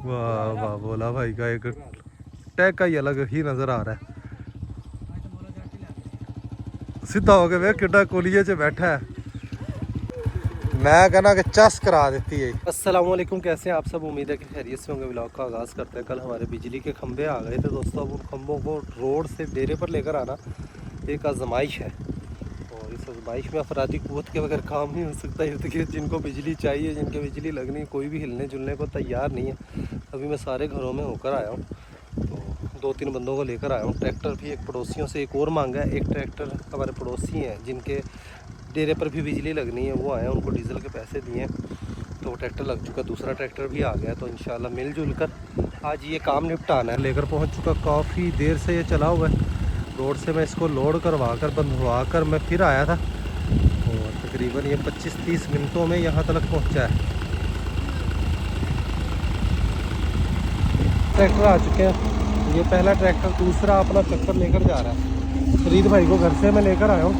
वाह वाह, भोला भाई का एक टैग का ही अलग ही नज़र आ रहा है। सीधा हो गया वे किड्डा कोलिए च बैठा है। मैं कहना कि चस करा देती है। अस्सलाम वालेकुम, कैसे हैं आप सब? उम्मीद है कि खैरियत से होंगे। व्लॉग का आगाज़ करते हैं। कल हमारे बिजली के खंभे आ गए थे दोस्तों। अब उन खंभों को रोड से डेरे पर लेकर आना एक आजमाइश है, और इस आजमाइश में अफरादी क़ुव्वत के बगैर काम नहीं हो सकता। इर्द गिर्द जिनको बिजली चाहिए, जिनके बिजली लगनी, कोई भी हिलने जुलने को तैयार नहीं है। अभी मैं सारे घरों में होकर आया हूँ, तो 2-3 बंदों को लेकर आया हूँ। ट्रैक्टर भी एक पड़ोसियों से एक और मांगा है। एक ट्रैक्टर हमारे पड़ोसी हैं जिनके डेरे पर भी बिजली लगनी है, वो आए हैं, उनको डीजल के पैसे दिए हैं, तो ट्रैक्टर लग चुका। दूसरा ट्रैक्टर भी आ गया, तो इंशाल्लाह मिलजुल कर आज ये काम निपटाना है। लेकर पहुंच चुका, काफ़ी देर से ये चला हुआ है। रोड से मैं इसको लोड करवा कर बंधवा कर मैं फिर आया था, और तकरीबन ये 25-30 मिनटों में यहाँ तक पहुँचा है। ट्रैक्टर आ चुके हैं, ये पहला ट्रैक्टर। दूसरा अपना चक्कर लेकर जा रहा है। फरीद भाई को घर से मैं लेकर आया हूँ।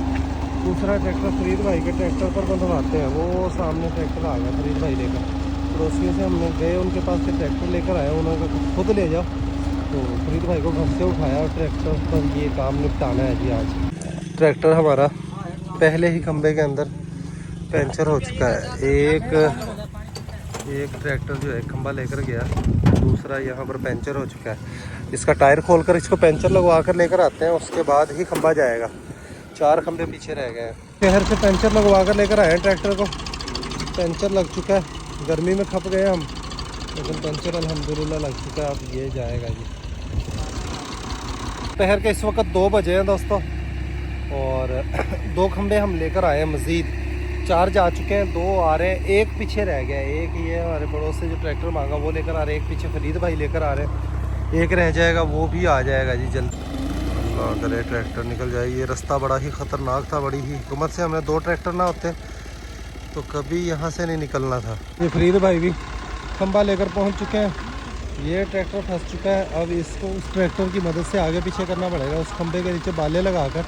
दूसरा ट्रैक्टर फरीद भाई के ट्रैक्टर पर बंधवाते हैं। वो सामने ट्रैक्टर आ गया फरीद भाई लेकर। पड़ोसियों से हमने गए, उनके पास से ट्रैक्टर लेकर आए, उन्होंने कहा खुद ले जाओ, तो फरीद भाई को घर से उठाया और ट्रैक्टर पर ये काम निपटाना है जी आज। ट्रैक्टर हमारा पहले ही खंबे के अंदर पंचर हो चुका है। एक ट्रैक्टर जो है खंबा लेकर गया, दूसरा यहाँ पर पंचर हो चुका है। इसका टायर खोलकर इसको पंचर लगवा कर लेकर आते हैं, उसके बाद ही खंबा जाएगा। 4 खंबे पीछे रह गए हैं। शहर से पंचर लगवा कर लेकर आए हैं ट्रैक्टर को। पंचर लग चुका है, गर्मी में खप गए हम, लेकिन पंचर अल्हम्दुलिल्लाह लग चुका है। अब ये जाएगा जी। शहर के इस वक्त 2 बजे हैं दोस्तों, और 2 खंबे हम लेकर आए हैं मज़ीद। 4 जा चुके हैं, 2 आ रहे हैं, एक पीछे रह गया है। एक ये हमारे पड़ोस से जो ट्रैक्टर मांगा वो लेकर आ रहे हैं, एक पीछे फरीद भाई लेकर आ रहे हैं, एक रह जाएगा, वो भी आ जाएगा जी जल्द। अल्लाह करे ट्रैक्टर निकल जाए। ये रास्ता बड़ा ही ख़तरनाक था, बड़ी ही हिकमत से हमने 2 ट्रैक्टर ना होते तो कभी यहाँ से नहीं निकलना था। ये फरीद भाई भी खंबा लेकर पहुँच चुके हैं। ये ट्रैक्टर फंस चुका है, अब इसको उस ट्रैक्टर की मदद से आगे पीछे करना पड़ेगा। उस खंबे के नीचे बाले लगाकर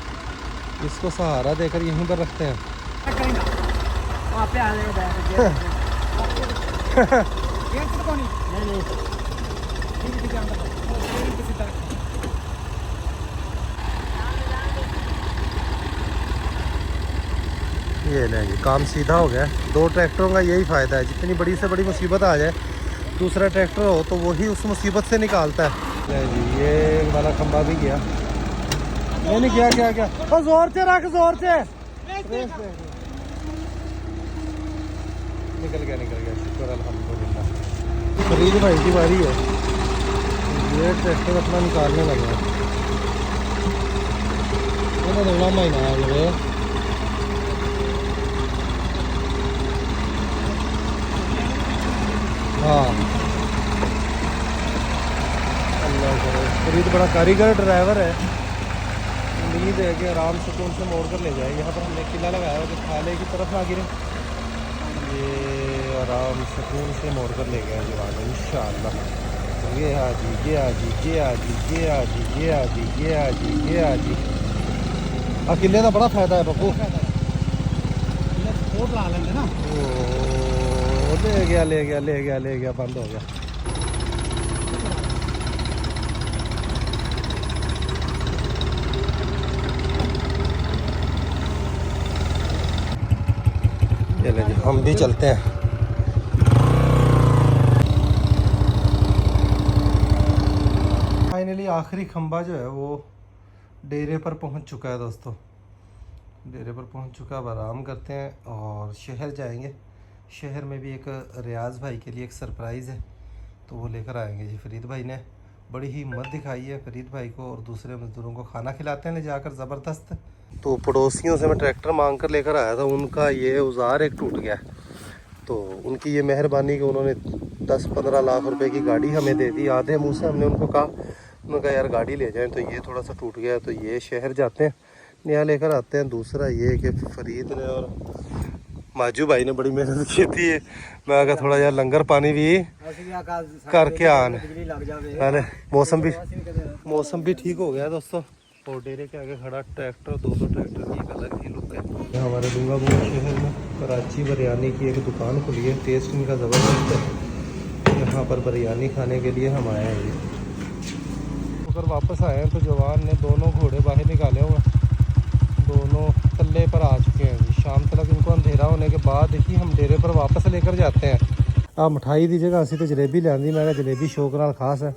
इसको सहारा देकर यहीं पर रखते हैं। ये नहीं जी, काम सीधा हो गया। 2 ट्रैक्टरों का यही फ़ायदा है, जितनी बड़ी से बड़ी मुसीबत आ जाए, दूसरा ट्रैक्टर हो तो वही उस मुसीबत से निकालता है। नहीं जी, ये वाला खंबा भी गया। नहीं क्या क्या क्या, और जोर से रख, जोर से निकल गया। शुक्र अल्हम्दुलिल्लाह। फरीद भाई की बारी है, ये ट्रैक्टर अपना निकालने लगा। महीना आ गया। हाँ, अल्लाह करे। फरीद बड़ा कारीगर ड्राइवर है। उम्मीद है कि आराम सुकून से मोड़ कर ले जाए। यहाँ पर हमने किला लगाया है, जो खाले की तरफ ना गिरे, ये आराम सुकून से मोड़ कर ले गया जवान इंशाअल्लाह। ये हाजी, ये हाजी, ये हाजी, ये हाजी, ये हाजी, ये हाजी, ये हाजी। किले का बड़ा फायदा है बब्बू। ले गया, बंद हो गया। चले जी, हम भी चलते हैं। फाइनली आखिरी खंबा जो है वो डेरे पर पहुंच चुका है दोस्तों। डेरे पर पहुंच चुका, अब आराम करते हैं और शहर जाएंगे। शहर में भी एक रियाज़ भाई के लिए एक सरप्राइज़ है, तो वो लेकर आएंगे जी। फरीद भाई ने बड़ी ही हिम्मत दिखाई है, फरीद भाई को और दूसरे मज़दूरों को खाना खिलाते हैं ले जाकर, ज़बरदस्त। तो पड़ोसियों से मैं ट्रैक्टर मांग कर लेकर आया था, उनका ये औजार एक टूट गया, तो उनकी ये मेहरबानी कि उन्होंने 10-15 लाख रुपए की गाड़ी हमें दे दी। आधे मुँह से हमने उनको कहा, उन्होंने कहा यार गाड़ी ले जाएँ, तो ये थोड़ा सा टूट गया, तो ये शहर जाते हैं, नया लेकर आते हैं। दूसरा ये कि फरीद ने और माजू भाई ने बड़ी मेहनत की थी। मैं कहा थोड़ा यार लंगर पानी भी करके आने। अरे मौसम भी ठीक हो गया दोस्तों। और डेरे के आगे खड़ा ट्रैक्टर, 2 ट्रैक्टर की एक अलग ही लुक है। हमारे डूंगा शहर में कराची बिरयानी की एक दुकान खुली है, टेस्ट इनका ज़बरदस्त है। यहाँ पर बिरयानी खाने के लिए हम आए हैं जी। अगर वापस आए हैं तो जवान ने दोनों घोड़े बाहर निकाले हुए हैं, दोनों तल्ले पर आ चुके हैं जी। शाम तक इनको अंधेरा होने के बाद ही हम डेरे पर वापस लेकर जाते हैं। आ मिठाई की जगह असी तो जलेबी लियांदी, मैं जलेबी शौक नाल खास है।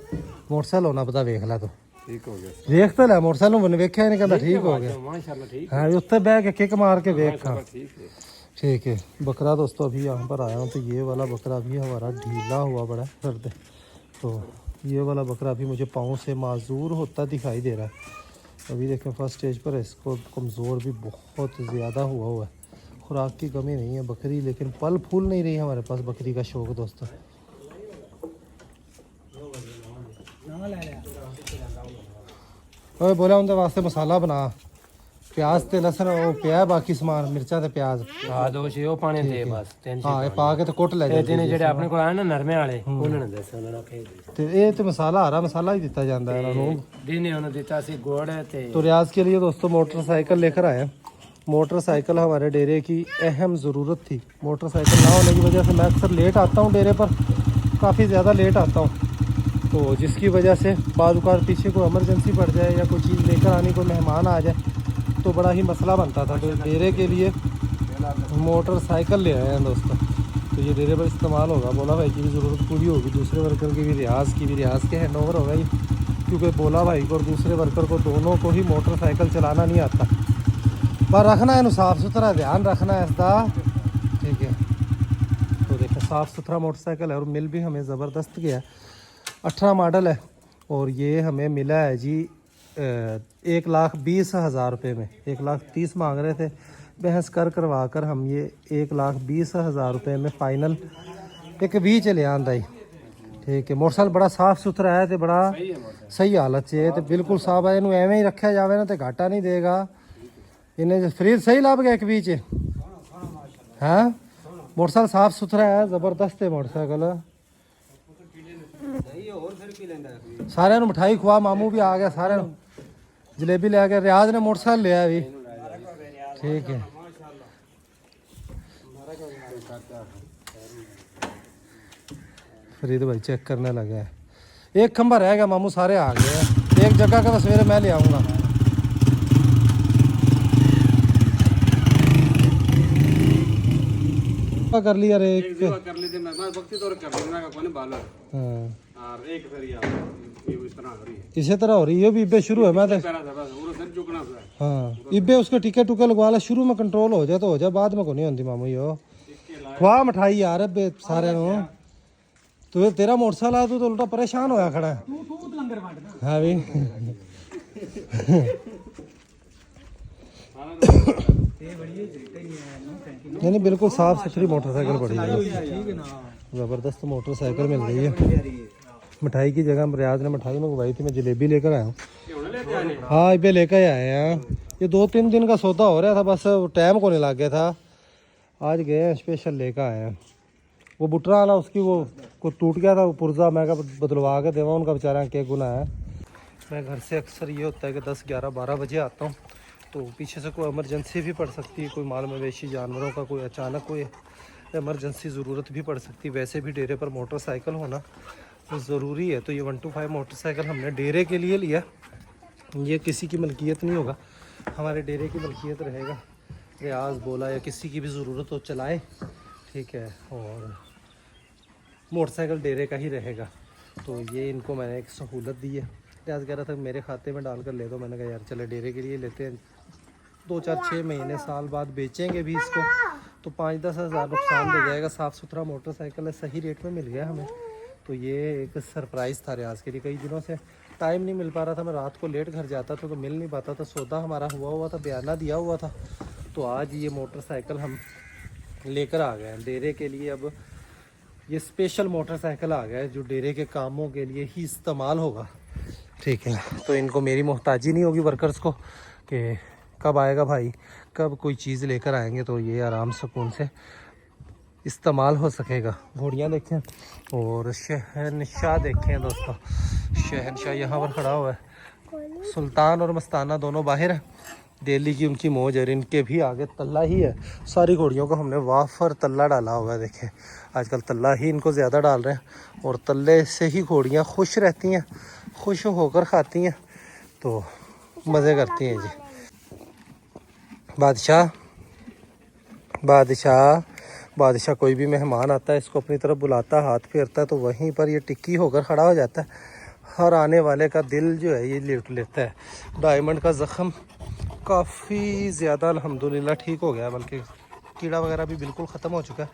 मोटरसाइकिल होना पता वेख ला तू, ठीक हो गया देख तो लै मोटरसाइकिल मैंने वेख्या नहीं, कहता ठीक हो गया। माशाल्लाह ठीक हाँ उत्ते बह के किक मार के वेख। हाँ ठीक है। ठीक है। बकरा दोस्तों अभी यहाँ पर आया हूँ तो ये वाला बकरा भी हमारा ढीला हुआ बड़ा दर्द, तो ये वाला बकरा भी मुझे पाँव से माजूर होता दिखाई दे रहा है। अभी देखें फर्स्ट स्टेज पर है, इसको कमज़ोर भी बहुत ज़्यादा हुआ है। खुराक की कमी नहीं है बकरी, लेकिन पल फूल नहीं रही हमारे पास बकरी का शौक दोस्तों। ओए बोला उनके वास्ते मसाला बना, प्याज ते लसन वो पिया, बाकी समान मिर्चा ते प्याज हाँ दो छे वो पाने दे बस हाँ ये पा के तो कुट ले तीन ਜਿਹੜੇ ਆਪਣੇ ਕੋਲ ਆਏ ਨਾ ਨਰਮੇ ਵਾਲੇ ਉਹਨਾਂ ਨੇ ਦੱਸਿਆ, ਉਹਨਾਂ ਨੇ ਆਖਿਆ ਤੇ ਇਹ ਤੇ ਮਸਾਲਾ ਹਰਾ ਮਸਾਲਾ ਹੀ ਦਿੱਤਾ ਜਾਂਦਾ ਹੈ ਇਹਨਾਂ ਨੂੰ। ਦਿਨੇ ਉਹਨਾਂ ਦਿੱਤਾ ਸੀ ਗੁੜ ਤੇ तो रियाज के लिए दोस्तों मोटरसाइकिल लेकर आए हैं। मोटरसाइकिल हमारे डेरे की अहम ज़रूरत थी। मोटरसाइकिल ना होने की वजह से मैं अक्सर लेट आता हूँ डेरे पर, काफ़ी ज़्यादा लेट आता हूँ, तो जिसकी वजह से बाद औक़ात पीछे कोई इमरजेंसी पड़ जाए या कोई चीज़ लेकर आनी, कोई मेहमान आ जाए तो बड़ा ही मसला बनता था। तो डेरे के लिए मोटरसाइकिल ले आए हैं दोस्तों, तो ये डेरे पर इस्तेमाल होगा। बोला भाई की भी ज़रूरत पूरी होगी, दूसरे वर्कर की भी, रियाज के हैंड ओवर होगा ये, क्योंकि बोला भाई को और दूसरे वर्कर को दोनों को ही मोटरसाइकिल चलाना नहीं आता। पर रखना है साफ़ सुथरा, ध्यान रखना है इसका, ठीक है। तो देखो साफ़ सुथरा मोटरसाइकिल है और मिल भी हमें ज़बरदस्त गया। 18 मॉडल है और ये हमें मिला है जी 1,20,000 रुपये में। 1,30,000 मांग रहे थे, बहस करवा कर हम ये 1,20,000 रुपये में फ़ाइनल एक भी चले आंदा ही। ठीक है। मोटरसाइकिल बड़ा साफ़ सुथरा है तो बड़ा सही हालत से है, तो बिल्कुल साफ है। इनू एवं ही रखा जाए ना तो घाटा नहीं देगा। इन्हें फ्रीज सही लभ गया एक बीच है। मोटरसाइकिल साफ सुथरा है, जबरदस्त है मोटरसाइकिल। सारे मिठाई खुआ, मामू भी आ गया, सारे जलेबी ले गया, रियाज ने मोटरसाइकिल लिया अभी। ठीक है। फरीद भाई चेक करने लगा है, एक खंबा रह गया, मामू सारे आ गए हैं। एक जगह का तो सवेरे मैं ले आऊँगा। कर लिया रे एक कर ली थी मैं वक्ती तौर कर लूंगा का कोने बालर हाँ और एक फिर ये इस तरह हो रही है, इसी तरह हो रही है। इब्बे शुरू है मैं तो पैरा था बस वो सर झुकना था। हाँ इब्बे उसके टिके टुके लगवा ला, शुरू में कंट्रोल हो जाए तो हो जाए, बाद में को नहीं होती मामू। यो खुआ मिठाई यार अब्बे सारे नु, तू तेरा मोटरसाइकिल आ, तू तो उल्टा परेशान होया खड़ा है। हाँ भी नहीं बिल्कुल साफ सुथरी मोटरसाइकिल पड़ी है, ज़बरदस्त मोटरसाइकिल मिल रही है। मिठाई की जगह रियाज ने मिठाई मंगवाई थी, मैं जलेबी लेकर आया हूँ। हाँ इबे लेकर आए हैं। ये 2-3 दिन का सौदा हो रहा था, बस टाइम को नहीं लग गया था। आज गए हैं स्पेशल लेकर आए हैं। वो बुटरा वाला उसकी वो टूट गया था वो पुर्जा, मैं का बदलवा के देवा, उनका बेचारा क्या गुना है। मैं घर से अक्सर ये होता है कि 10, 11, 12 बजे आता हूँ, तो पीछे से कोई इमरजेंसी भी पड़ सकती है, कोई माल मवेशी जानवरों का कोई अचानक कोई इमरजेंसी ज़रूरत भी पड़ सकती है। वैसे भी डेरे पर मोटरसाइकिल होना तो ज़रूरी है। तो ये 125 मोटरसाइकिल हमने डेरे के लिए लिया, ये किसी की मलकियत नहीं होगा, हमारे डेरे की मलकियत रहेगा। रियाज बोला या किसी की भी ज़रूरत हो चलाए, ठीक है, और मोटरसाइकिल डेरे का ही रहेगा। तो ये इनको मैंने एक सहूलत दी है। रियाज कह रहा था मेरे खाते में डाल कर ले दो, मैंने कहा यार चले डेरे के लिए लेते हैं, 2-4-6 महीने साल बाद बेचेंगे भी इसको, तो 5-10 हज़ार नुकसान दे जाएगा। साफ़ सुथरा मोटरसाइकिल है, सही रेट में मिल गया हमें। तो ये एक सरप्राइज़ था रियाज के लिए। कई दिनों से टाइम नहीं मिल पा रहा था, मैं रात को लेट घर जाता था तो मिल नहीं पाता था, सौदा हमारा हुआ था, बयाना दिया हुआ था। तो आज ये मोटरसाइकिल हम लेकर आ गए हैं डेरे के लिए। अब ये स्पेशल मोटरसाइकिल आ गया है जो डेरे के कामों के लिए ही इस्तेमाल होगा, ठीक है। तो इनको मेरी मोहताजी नहीं होगी वर्कर्स को कि कब आएगा भाई, कब कोई चीज़ लेकर आएंगे, तो ये आराम सुकून से इस्तेमाल हो सकेगा। घोड़ियाँ देखें और शहनशाह देखें दोस्तों, शहनशाह यहाँ पर खड़ा हुआ है। सुल्तान और मस्ताना दोनों बाहर हैं, डेली की उनकी मौज है। इनके भी आगे तल्ला ही है। सारी घोड़ियों को हमने वाफर तल्ला डाला हुआ है। देखें आजकल तल्ला ही इनको ज़्यादा डाल रहे हैं और तल्ले से ही घोड़ियाँ खुश रहती हैं, खुश होकर खाती हैं, तो मज़े करती हैं जी। बादशाह बादशाह बादशाह कोई भी मेहमान आता है इसको अपनी तरफ बुलाता है, हाथ फेरता है, तो वहीं पर ये टिक्की होकर खड़ा हो जाता है। हर आने वाले का दिल जो है ये लूट लेता है। डायमंड का ज़ख़म काफ़ी ज़्यादा अल्हम्दुलिल्लाह ठीक हो गया, बल्कि कीड़ा वगैरह भी बिल्कुल ख़त्म हो चुका है।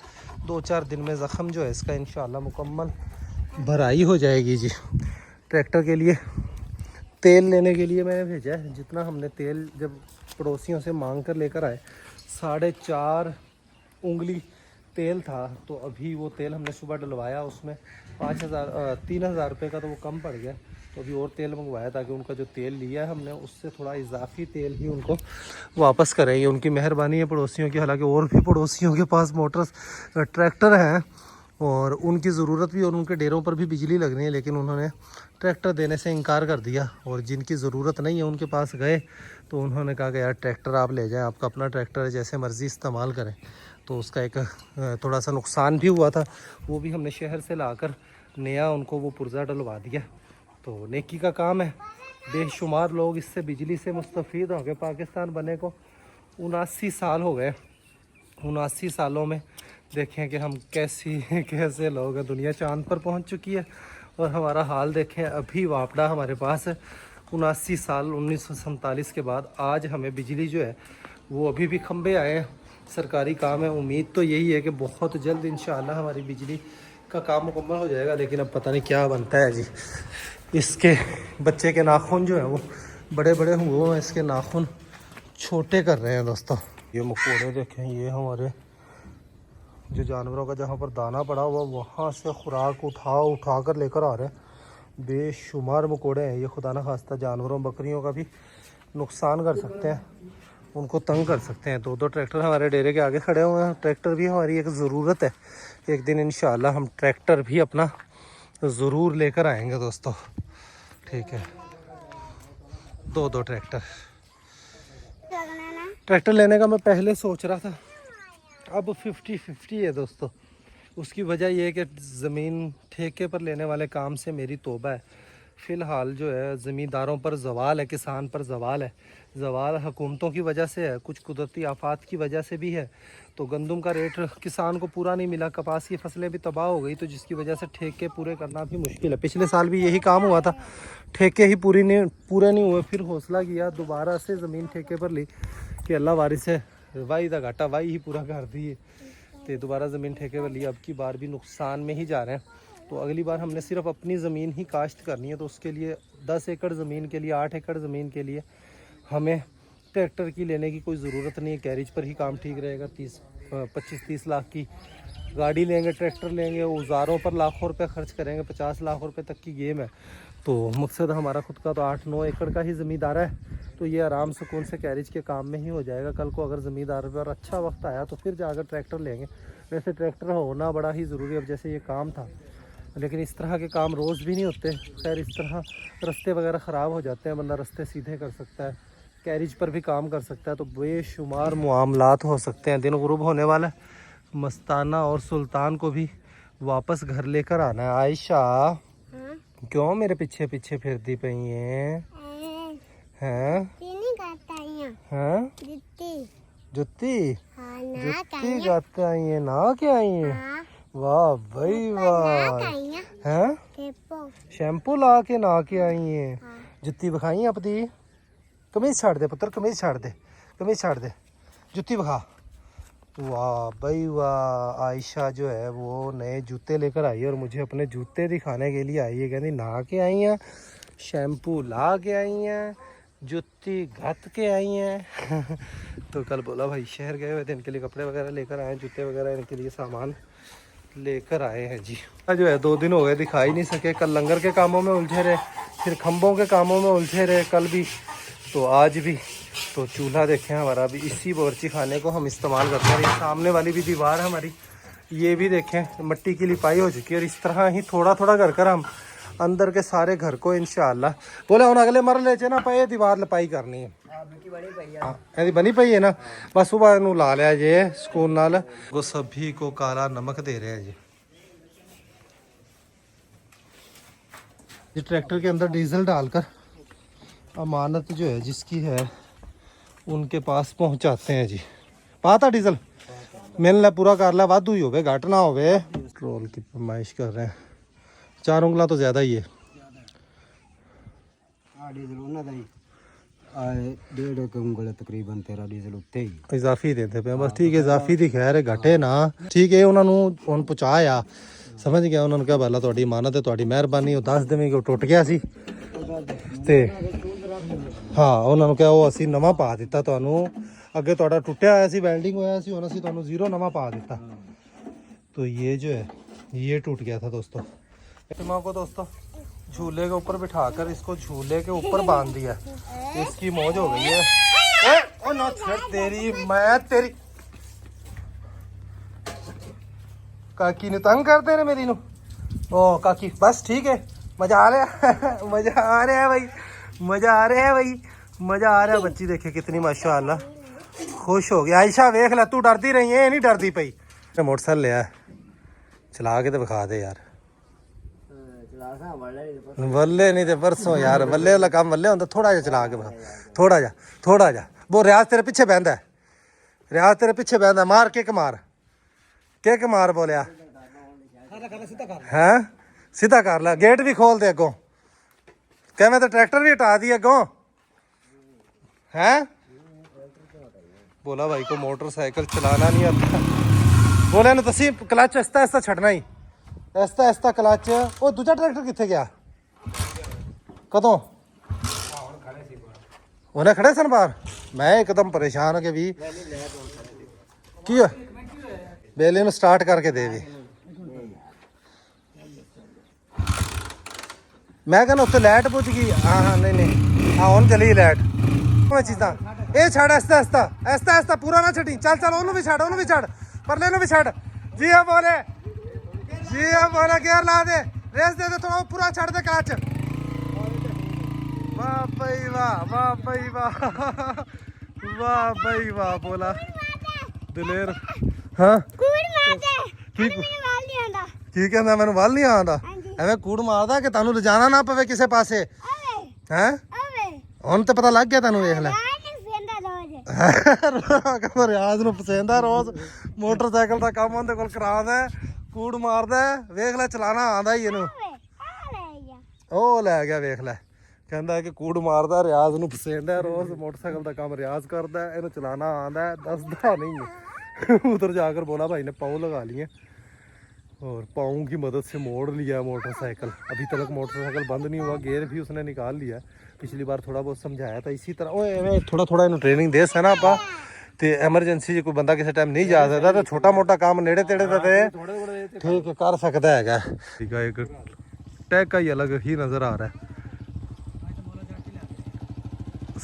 2-4 दिन में ज़ख़म जो है इसका इंशाल्लाह मुकम्मल भराई हो जाएगी जी। ट्रैक्टर के लिए तेल लेने के लिए मैंने भेजा है। जितना हमने तेल जब पड़ोसियों से मांग कर लेकर आए, 4.5 उंगली तेल था, तो अभी वो तेल हमने सुबह डलवाया, उसमें 3,000 रुपये का तो वो कम पड़ गया। तो अभी और तेल मंगवाया ताकि उनका जो तेल लिया है हमने उससे थोड़ा इजाफी तेल ही उनको वापस करेंगे। उनकी मेहरबानी है पड़ोसियों की। हालांकि और भी पड़ोसियों के पास मोटर ट्रैक्टर हैं और उनकी ज़रूरत भी, और उनके डेरों पर भी बिजली लग रही है, लेकिन उन्होंने ट्रैक्टर देने से इनकार कर दिया। और जिनकी ज़रूरत नहीं है उनके पास गए तो उन्होंने कहा कि यार ट्रैक्टर आप ले जाएं, आपका अपना ट्रैक्टर है, जैसे मर्ज़ी इस्तेमाल करें। तो उसका एक थोड़ा सा नुकसान भी हुआ था, वो भी हमने शहर से लाकर नया उनको वो पुर्जा डलवा दिया। तो नेकी का काम है। बेशुमार लोग इससे बिजली से मुस्तफ़ीद हो गए। पाकिस्तान बने को 79 साल हो गए। 79 सालों में देखें कि हम कैसे लोग हैं। दुनिया चाँद पर पहुंच चुकी है और हमारा हाल देखें, अभी वापडा हमारे पास है। 79 साल 1947 के बाद आज हमें बिजली जो है वो अभी भी खंबे आए हैं। सरकारी काम है। उम्मीद तो यही है कि बहुत जल्द इंशाअल्लाह हमारी बिजली का काम मुकम्मल हो जाएगा, लेकिन अब पता नहीं क्या बनता है जी। इसके बच्चे के नाखून जो है वो बड़े बड़े हुए हैं, इसके नाखून छोटे कर रहे हैं दोस्तों। ये मकोड़े देखें, ये हमारे जो जानवरों का जहाँ पर दाना पड़ा हुआ वहाँ से खुराक उठा कर लेकर आ रहे हैं। बेशुमार मकोड़े हैं ये। खुदा न खास्ता जानवरों बकरियों का भी नुकसान कर सकते हैं, उनको तंग कर सकते हैं। 2 ट्रैक्टर हमारे डेरे के आगे खड़े हुए हैं। ट्रैक्टर भी हमारी एक ज़रूरत है। एक दिन इंशाअल्लाह हम ट्रैक्टर भी अपना ज़रूर लेकर आएंगे दोस्तों। ठीक है, 2 ट्रैक्टर लेने का मैं पहले सोच रहा था, अब 50-50 है दोस्तों। उसकी वजह यह है कि ज़मीन ठेके पर लेने वाले काम से मेरी तौबा है। फ़िलहाल जो है ज़मींदारों पर ज़वाल है, किसान पर ज़वाल है। ज़वाल हुकूमतों की वजह से है, कुछ कुदरती आफात की वजह से भी है। तो गंदम का रेट किसान को पूरा नहीं मिला, कपास की फसलें भी तबाह हो गई, तो जिसकी वजह से ठेके पूरे करना भी मुश्किल है। पिछले साल भी यही काम हुआ था, ठेके ही पूरे नहीं हुए। फिर हौसला किया, दोबारा से ज़मीन ठेके पर ली कि अल्लाह वारिस है, वाही का घाटा वाही ही पूरा कर दिए, तो दोबारा ज़मीन ठेके पर ली। अब की बार भी नुकसान में ही जा रहे हैं। तो अगली बार हमने सिर्फ अपनी ज़मीन ही काश्त करनी है, तो उसके लिए 10 एकड़ ज़मीन के लिए, 8 एकड़ ज़मीन के लिए हमें ट्रैक्टर की लेने की कोई ज़रूरत नहीं है। कैरेज पर ही काम ठीक रहेगा। 25-30 लाख की गाड़ी लेंगे, ट्रैक्टर लेंगे, औज़ारों पर लाखों रुपए खर्च करेंगे, 50 लाख रुपए तक की गेम है। तो मकसद हमारा खुद का तो 8-9 एकड़ का ही ज़मींदारा है, तो ये आराम सुकून से कैरेज के काम में ही हो जाएगा। कल को अगर ज़मींदार पर अच्छा वक्त आया तो फिर जाकर ट्रैक्टर लेंगे। वैसे ट्रैक्टर होना बड़ा ही ज़रूरी है। अब जैसे ये काम था, लेकिन इस तरह के काम रोज़ भी नहीं होते। खैर, इस तरह रास्ते वगैरह ख़राब हो जाते हैं, बंदा रास्ते सीधे कर सकता है, कैरेज पर भी काम कर सकता है, तो बेशुमार मामलात हो सकते हैं। दिन गुरूब होने वाला है। मस्ताना और सुल्तान को भी वापस घर लेकर आना है। आयशा, क्यों मेरे पीछे पीछे फिरती पई हैं? जुत्ती गाते आई है ना, क्या आई है? वाह भाई वाह। हैं शैम्पू ला के ना के आई है। जुत्ती बखाई अपनी। कमीज छाड़ दे पुत्र, कमीज छाड़ दे, कमीज छाड़ दे, जुत्ती बखा। वाह भाई वाह। आयशा जो है वो नए जूते लेकर आई है और मुझे अपने जूते दिखाने के लिए आई है। कहती नहा के आई हैं, शैम्पू ला के आई हैं, जुत्ती घत के आई हैं। तो कल बोला भाई शहर गए हुए थे, इनके लिए कपड़े वगैरह लेकर आए, जूते वगैरह इनके लिए सामान लेकर आए हैं जी। जो है 2 दिन हो गए दिखाई नहीं सके। कल लंगर के कामों में उलझे रहे, फिर खम्भों के कामों में उलझे रहे, कल भी तो आज भी। तो चूल्हा देखें हमारा अभी इसी बावर्ची खाने को हम इस्तेमाल करते हैं। सामने वाली भी दीवार हमारी, ये भी देखें मिट्टी की लिपाई हो चुकी है। और इस तरह ही थोड़ा थोड़ा कर हम अंदर के सारे घर को इंशाल्लाह बोले हुण अगले मरले च ना ਆਪਾਂ ਇਹ ਦੀਵਾਰ ਲਪਾਈ ਕਰਨੀ ਹੈ ਇਹਦੀ बनी पई है ना बस सुबह ਇਹਨੂੰ ਲਾ ਲਿਆ ਜੇ ਸਕੂਨ ਨਾਲ वो सभी को काला नमक दे रहे हैं जी ये ट्रैक्टर के अंदर डीजल डालकर अमानत जो है जिसकी है उनके पास पहुंचाते हैं जी पाता डीजल मिल ला पूरा कर ला वाधू ही होवे घट ना होवे पेट्रोल की फरमाइश कर रहे हैं 4 उंगला तो ज़्यादा ही है तकरीबन तेरा डीजल उत्ते ही इजाफी देते पे बस ठीक है इजाफी दी खैर है घटे ना ठीक है उन्होंने ਹੁਣ ਪਹੁੰਚਾਇਆ ਸਮਝ ਗਿਆ ਉਹਨਾਂ ਨੂੰ ਕਿਹਾ ਬਾਲਾ ਤੁਹਾਡੀ ਇਮਾਨਤ ਹੈ ਤੁਹਾਡੀ ਮਿਹਰਬਾਨੀ ਉਹ ਦੱਸ ਦੇਵੇਂ ਕਿ ਉਹ ਟੁੱਟ ਗਿਆ ਸੀ ਤੇ ਹਾਂ ਉਹਨਾਂ ਨੂੰ ਕਿਹਾ ਉਹ ਅਸੀਂ ਨਵਾਂ ਪਾ ਦਿੱਤਾ ਤੁਹਾਨੂੰ ਅੱਗੇ ਤੁਹਾਡਾ ਟੁੱਟਿਆ ਹੋਇਆ ਸੀ ਵੈਲਡਿੰਗ ਹੋਇਆ ਸੀ ਹੁਣ ਅਸੀਂ ਤੁਹਾਨੂੰ ਜ਼ੀਰੋ ਨਵਾਂ ਪਾ ਦਿੱਤਾ तो ये जो है ये टूट गया था दोस्तों प्रतिमा को दोस्तों झूले के ऊपर बिठाकर इसको झूले के ऊपर बांध दिया इसकी मौज हो गई है ओ ना छड़ तेरी मैं तेरी काकी ने तंग करते रहे मेरी नु ओ काकी बस ठीक है मजा आ रहा है मजा आ रहा है भाई मजा आ रहा है भाई मजा आ रहा है बच्ची देखे कितनी माशाल्लाह खुश हो गया आयशा वेख ले तू डरती रही है नहीं डरती पई मोटरसाइकिल लिया चला के तो विखा दे यार वल्ले नहीं तो परसों यार वल्ले वाला काम वल्ले होंगे थोड़ा जा चला के विखा थोड़ा जा वो रियाज तेरे पीछे बहंदा है रियाज तेरे पीछे बहंदा मार के मार बोलिया हैं सीधा कर ला गेट भी खोल दे अगों कह मैं तो ट्रैक्टर भी हटा दी अगों हैं बोला भाई को मोटरसाइकिल चलाना नहीं आता बोले ना तसी क्लच ऐसा ऐसा छड़ना ही ऐसा ऐसा क्लच वो दूजा ट्रैक्टर कितने गया कदों उन्हें खड़े सन बाहर मैं एकदम परेशान हो के भी की बेले ਨੂੰ स्टार्ट करके दे भी मैं कहना उत्ते लाइट बुझ गई हाँ नहीं हाँ हुण चली लाइट चीज़ा ये छड़ ऐसा ऐसा ऐसा ऐसा पूरा ना छड़ी चल चल ओनू भी छड़ परले नु भी छड़ जी हाँ बोले गेयर ला दे रेस दे थोड़ा पूरा छड़ दे क्लच वाह भाई वाह बोला दिलेर हाँ की कहना मैनू वल नहीं आंदा एवें कूड़ मारदा कि तैनू लिजाना ना पवे किसे पासे हैं हुण ते पता लग गया तैनू वेख ले रियाज ਨੂੰ ਪਸੰਦ ਆ ਰੋਜ਼ ਮੋਟਰਸਾਈਕਲ ਦਾ ਕੰਮ ਉਹਦੇ ਕੋਲ ਕਰਾਉਂਦਾ ਕੂੜ ਮਾਰਦਾ ਵੇਖ ਲੈ ਚਲਾਣਾ ਆਂਦਾ ਹੀ ਇਹਨੂੰ ਉਹ ਲੈ ਗਿਆ ਵੇਖ ਲੈ ਕਹਿੰਦਾ ਕਿ ਕੂੜ ਮਾਰਦਾ ਰਿਆਜ਼ ਨੂੰ ਪਸੰਦ ਹੈ ਰੋਜ਼ मोटरसाइकिल ਦਾ ਕੰਮ ਰਿਆਜ਼ ਕਰਦਾ ਇਹਨੂੰ ਚਲਾਣਾ ਆਂਦਾ ਦੱਸਦਾ नहीं उधर जाकर बोला भाई ने पाँव लगा लिए और पाँव की मदद से मोड़ लिया मोटरसाइकिल अभी तक मोटरसाइकिल बंद नहीं हुआ गेयर भी उसने निकाल लिया पिछली बार थोड़ा बहुत समझाया था इसी तरह ओए थोड़ा इन्हें ट्रेनिंग दे सना आपा तो एमरजेंसी जो कोई बंदा किसी टाइम नहीं जा सकता तो छोटा मोटा काम नेड़े तेड़े ते ठीक कर सकता है ठीक है एक टैग का ही अलग ही नज़र आ रहा है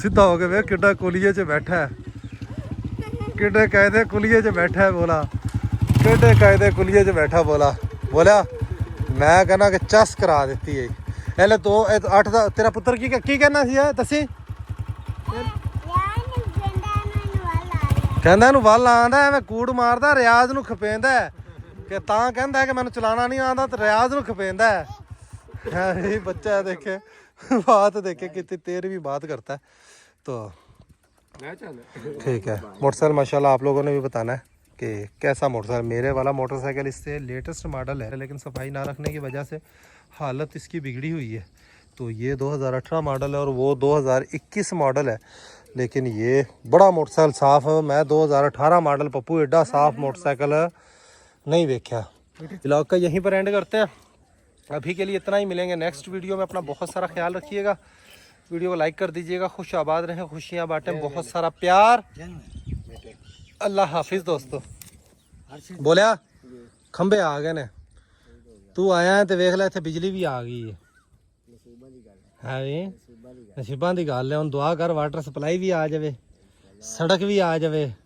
सीधा हो गया वे किड्डा कोलिए च बैठा है किड्डे कायदे कुलिए च बैठा है बोला किड्डे कायदे कुलिए च बैठा बोला मैं कहना कि चस करा देती है पहले तो 8 ਦਾ तेरा पुत्र की कहना सी दसी ਕਹਿੰਦਾ ਇਹਨੂੰ ਵੱਲ ਆਂਦਾ ਐਵੇਂ ਕੂੜ ਮਾਰਦਾ ਰਿਆਜ਼ ਨੂੰ ਖਪੇਂਦਾ ਕਿ ਤਾਂ ਕਹਿੰਦਾ ਕਿ ਮੈਨੂੰ ਚਲਾਣਾ ਨਹੀਂ ਆਂਦਾ ਤੇ ਰਿਆਜ਼ ਨੂੰ ਖਪੇਂਦਾ है ये बच्चा देखे बात देखे कितनी तेरी भी बात करता है तो ठीक है मोटरसाइकिल माशाल्लाह आप लोगों ने भी बताना है कि कैसा मोटरसाइकिल मेरे वाला मोटरसाइकिल इससे लेटेस्ट मॉडल है लेकिन सफाई ना रखने की वजह से हालत इसकी बिगड़ी हुई है तो ये 2018 मॉडल है और वो 2021 मॉडल है लेकिन ये बड़ा मोटरसाइकिल साफ़ है मैं 2018 मॉडल पप्पू एडा साफ़ मोटरसाइकिल नहीं देखा। व्लॉग का यहीं पर एंड करते हैं अभी के लिए इतना ही मिलेंगे नेक्स्ट वीडियो में अपना बहुत सारा ख्याल रखिएगा वीडियो को लाइक कर दीजिएगा खुश आबाद रहें खुशियाँ बांटें बहुत सारा प्यार अल्लाह हाफिज़ दोस्तों बोलिया खंबे आ गए ने तू आया है तो वेख लै इत्थे बिजली भी आ गई है भी नसीबां दी गल है हुण दुआ कर वाटर सप्लाई भी आ जाए सड़क भी आ जाए